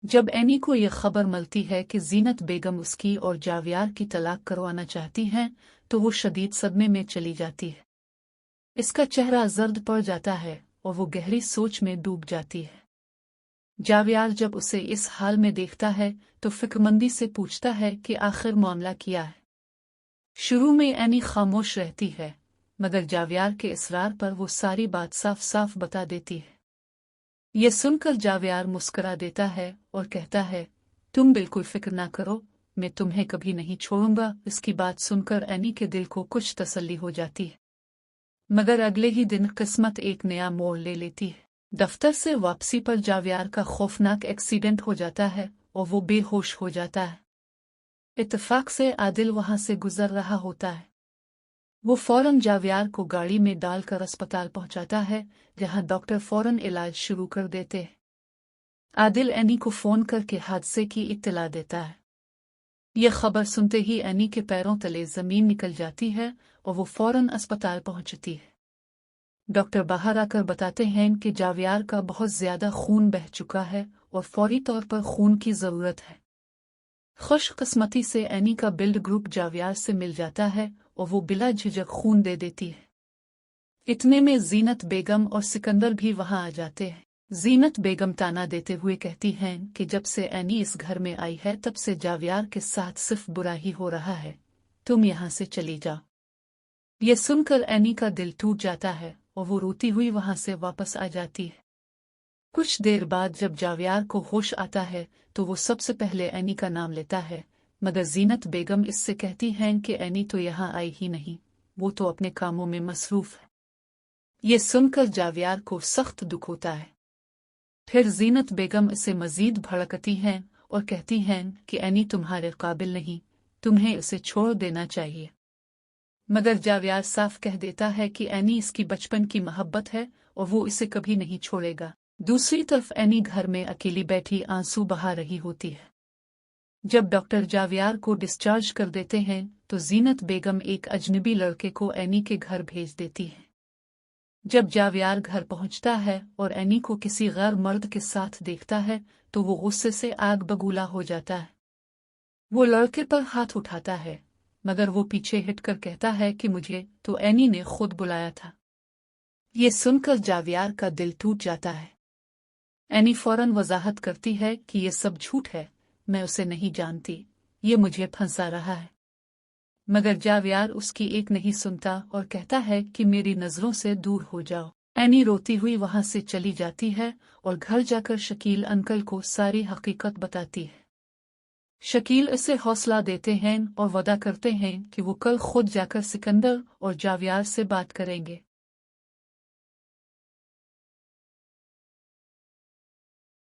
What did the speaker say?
जब एनी को यह खबर मिलती है कि जीनत बेगम उसकी और जावियार की तलाक करवाना चाहती हैं, तो वो शदीद सदमे में चली जाती है। इसका चेहरा जर्द पड़ जाता है और वो गहरी सोच में डूब जाती है। जावियार जब उसे इस हाल में देखता है तो फिक्रमंदी से पूछता है कि आखिर मामला क्या है। शुरू में एनी खामोश रहती है, मगर जावियार के इसरार पर वो सारी बात साफ साफ बता देती है। ये सुनकर जावियार मुस्कुरा देता है और कहता है, तुम बिल्कुल फिक्र ना करो, मैं तुम्हें कभी नहीं छोड़ूंगा। इसकी बात सुनकर एनी के दिल को कुछ तसल्ली हो जाती है। मगर अगले ही दिन किस्मत एक नया मोड़ ले लेती है। दफ्तर से वापसी पर जावियार का खौफनाक एक्सीडेंट हो जाता है और वो बेहोश हो जाता है। इत्तेफाक से आदिल वहां से गुजर रहा होता है। वो फौरन जावियार को गाड़ी में डालकर अस्पताल पहुंचाता है, जहां डॉक्टर फौरन इलाज शुरू कर देते हैं। आदिल एनी को फोन करके हादसे की इत्तला देता है। यह खबर सुनते ही एनी के पैरों तले जमीन निकल जाती है और वो फौरन अस्पताल पहुंचती है। डॉक्टर बाहर आकर बताते हैं कि जावियार का बहुत ज्यादा खून बह चुका है और फौरी तौर पर खून की जरूरत है। खुशकिस्मती से एनी का ब्लड ग्रुप जावियार से मिल जाता है और वो बिला झिझक खून दे देती है। इतने में जीनत बेगम और सिकंदर भी वहां आ जाते हैं। जीनत बेगम ताना देते हुए कहती हैं कि जब से एनी इस घर में आई है तब से जावियार के साथ सिर्फ बुरा ही हो रहा है, तुम यहाँ से चली जाओ। ये सुनकर एनी का दिल टूट जाता है और वो रोती हुई वहां से वापस आ जाती है। कुछ देर बाद जब जावियार को होश आता है तो वो सबसे पहले एनी का नाम लेता है, मगर जीनत बेगम इससे कहती हैं कि एनी तो यहाँ आई ही नहीं, वो तो अपने कामों में मसरूफ है। ये सुनकर जावियार को सख्त दुख होता है। फिर जीनत बेगम इसे मजीद भड़कती हैं और कहती हैं कि एनी तुम्हारे काबिल नहीं, तुम्हें इसे छोड़ देना चाहिए। मगर जावियार साफ कह देता है कि एनी इसकी बचपन की मोहब्बत है और वो इसे कभी नहीं छोड़ेगा। दूसरी तरफ एनी घर में अकेली बैठी आंसू बहा रही होती है। जब डॉक्टर जावियार को डिस्चार्ज कर देते हैं तो जीनत बेगम एक अजनबी लड़के को एनी के घर भेज देती है। जब जावियार घर पहुंचता है और एनी को किसी गैर मर्द के साथ देखता है तो वो गुस्से से आग बबूला हो जाता है। वो लड़के पर हाथ उठाता है, मगर वो पीछे हटकर कहता है कि मुझे तो एनी ने खुद बुलाया था। ये सुनकर जावियार का दिल टूट जाता है। एनी फौरन वजाहत करती है कि ये सब झूठ है, मैं उसे नहीं जानती, ये मुझे फंसा रहा है। मगर जावियार उसकी एक नहीं सुनता और कहता है कि मेरी नजरों से दूर हो जाओ। एनी रोती हुई वहां से चली जाती है और घर जाकर शकील अंकल को सारी हकीकत बताती है। शकील इसे हौसला देते हैं और वादा करते हैं कि वो कल खुद जाकर सिकंदर और जावियार से बात करेंगे।